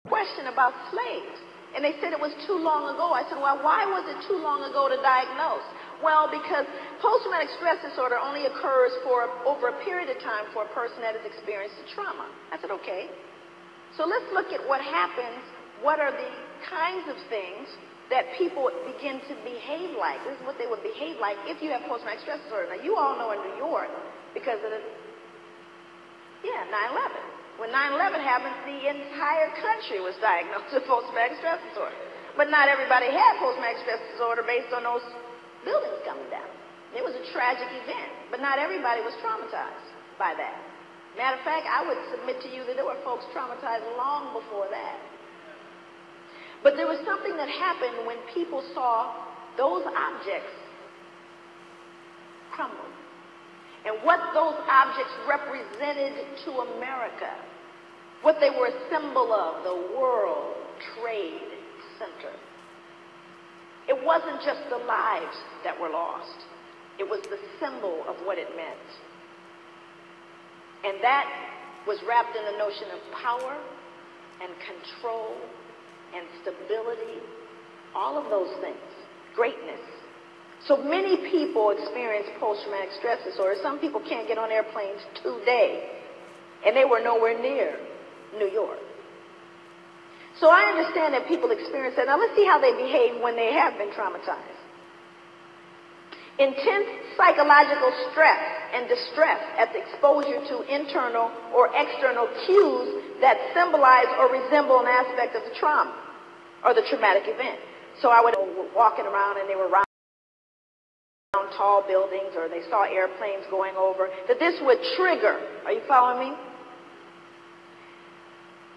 Question about slaves. And they said it was too long ago. I said, well, why was it too long ago to diagnose? Well, because post-traumatic stress disorder only occurs for over a period of time for a person that has experienced a trauma. I said, okay. So let's look at what happens. What are the kinds of things that people begin to behave like? This is what they would behave like if you have post-traumatic stress disorder. Now, you all know in New York, because of the 9/11. When 9/11 happened, the entire country was diagnosed with post-traumatic stress disorder. But not everybody had post-traumatic stress disorder based on those buildings coming down. It was a tragic event, but not everybody was traumatized by that. Matter of fact, I would submit to you that there were folks traumatized long before that. But there was something that happened when people saw those objects crumble. And what those objects represented to America, what they were a symbol of, the World Trade Center. It wasn't just the lives that were lost. It was the symbol of what it meant. And that was wrapped in the notion of power and control and stability, all of those things, greatness. So many people experience post-traumatic stress disorder. Some people can't get on airplanes today, and they were nowhere near New York. So I understand that people experience that. Now let's see how they behave when they have been traumatized. Intense psychological stress and distress at the exposure to internal or external cues that symbolize or resemble an aspect of the trauma or the traumatic event. So I would walking around and they were around tall buildings or they saw airplanes going over, that this would trigger, are you following me?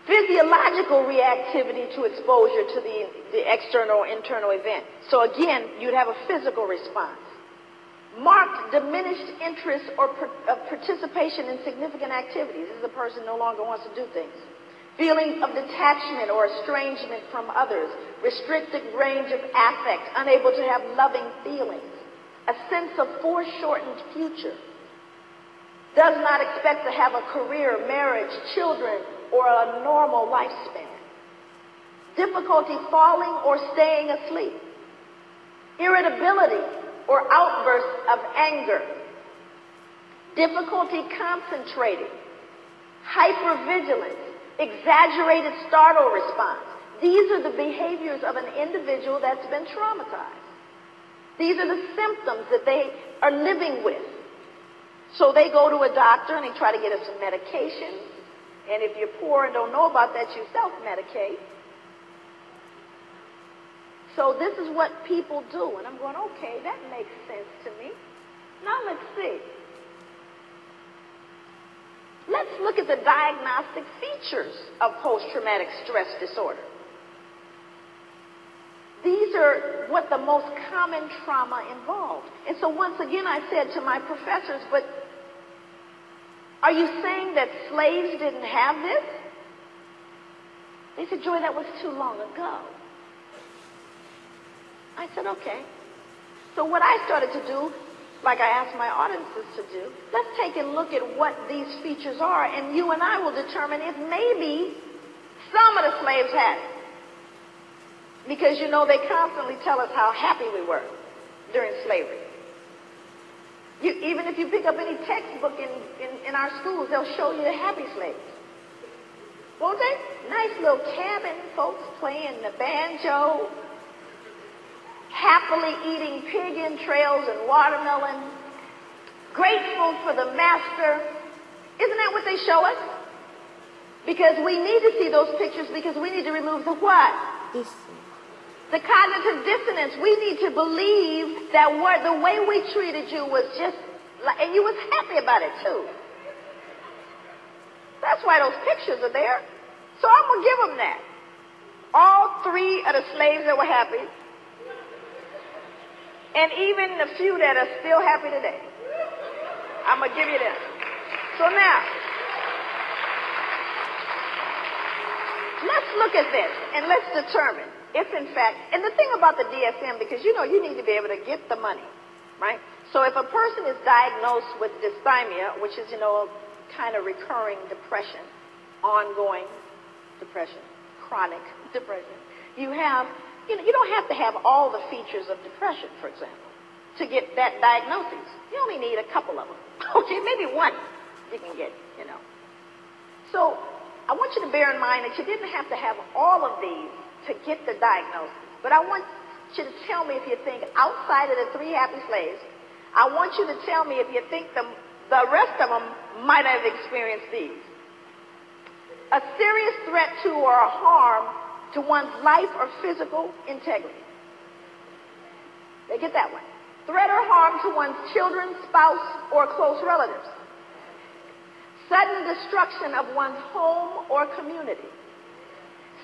Physiological reactivity to exposure to the external or internal event. So again, you'd have a physical response. Marked diminished interest or participation in significant activities. This is a person no longer wants to do things. Feelings of detachment or estrangement from others. Restricted range of affect, unable to have loving feelings. A sense of foreshortened future. Does not expect to have a career, marriage, children, or a normal lifespan. Difficulty falling or staying asleep. Irritability or outbursts of anger. Difficulty concentrating. Hypervigilance. Exaggerated startle response. These are the behaviors of an individual that's been traumatized. These are the symptoms that they are living with. So they go to a doctor and they try to get us some medication. And if you're poor and don't know about that, you self-medicate. So this is what people do. And I'm going, okay, that makes sense to me. Now let's see. Let's look at the diagnostic features of post-traumatic stress disorder. These are what the most common trauma involved. And so once again I said to my professors, but are you saying that slaves didn't have this? They said, Joy, that was too long ago. I said, okay. So what I started to do, like I asked my audiences to do, let's take a look at what these features are, and you and I will determine if maybe some of the slaves had it. Because, you know, they constantly tell us how happy we were during slavery. Even if you pick up any textbook in our schools, they'll show you the happy slaves. Won't they? Nice little cabin, folks playing the banjo, happily eating pig entrails and watermelon, grateful for the master. Isn't that what they show us? Because we need to see those pictures because we need to remove the what? The cognitive dissonance. We need to believe that the way we treated you was just like, and you was happy about it too. That's why those pictures are there. So I'm going to give them that. All three of the slaves that were happy. And even the few that are still happy today. I'm going to give you that. So now, let's look at this and let's determine if in fact, and the thing about the DSM, because you know you need to be able to get the money, right? So if a person is diagnosed with dysthymia, which is, you know, kind of recurring depression, ongoing depression, chronic depression. You don't have to have all the features of depression, for example, to get that diagnosis. You only need a couple of them. Okay, maybe one you can get, So I want you to bear in mind that you didn't have to have all of these to get the diagnosis. But I want you to tell me if you think outside of the 3 happy slaves, I want you to tell me if you think the rest of them might have experienced these. A serious threat to or a harm to one's life or physical integrity. They get that one. Threat or harm to one's children, spouse, or close relatives. Sudden destruction of one's home or community.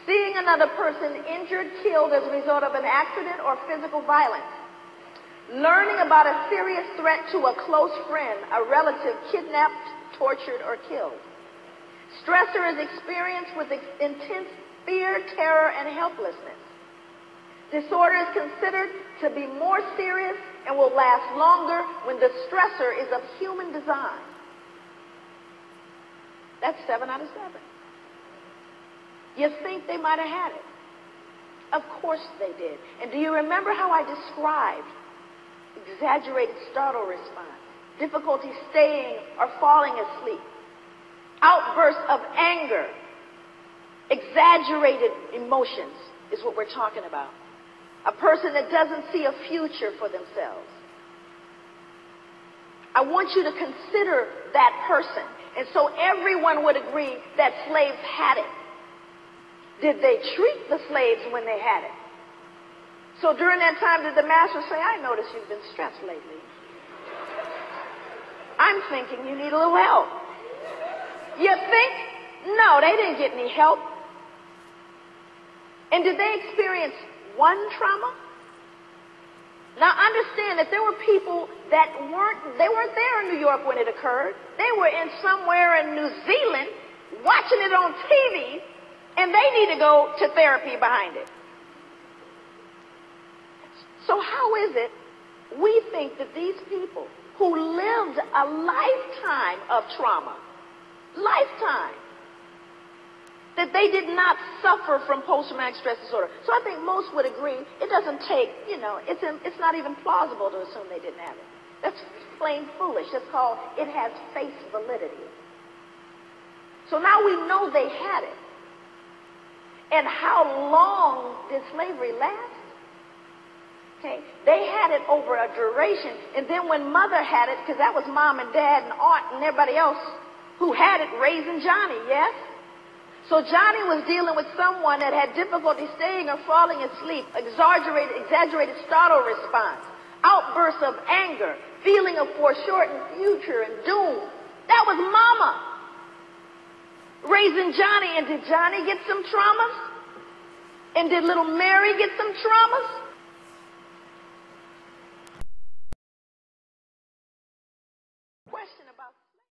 Seeing another person injured, killed as a result of an accident or physical violence. Learning about a serious threat to a close friend, a relative kidnapped, tortured, or killed. Stressor is experienced with intense fear, terror, and helplessness. Disorder is considered to be more serious and will last longer when the stressor is of human design. That's 7 out of 7. You think they might have had it? Of course they did. And do you remember how I described exaggerated startle response, difficulty staying or falling asleep, outbursts of anger, exaggerated emotions is what we're talking about. A person that doesn't see a future for themselves. I want you to consider that person. And so everyone would agree that slaves had it. Did they treat the slaves when they had it? So during that time, did the master say, I notice you've been stressed lately. I'm thinking you need a little help. You think? No, they didn't get any help. And did they experience one trauma? Now understand that there were people that weren't there in New York when it occurred. They were somewhere in New Zealand watching it on TV, and they need to go to therapy behind it. So how is it we think that these people who lived a lifetime of trauma, that they did not suffer from post-traumatic stress disorder? So I think most would agree it doesn't take, it's not even plausible to assume they didn't have it. That's plain foolish. That's called, it has face validity. So now we know they had it. And how long did slavery last? Okay, they had it over a duration, and then when mother had it, because that was mom and dad and aunt and everybody else who had it, raising Johnny, yes? So Johnny was dealing with someone that had difficulty staying or falling asleep, exaggerated startle response, outbursts of anger, feeling of foreshortened future and doom. That was mama raising Johnny. And did Johnny get some traumas? And did little Mary get some traumas?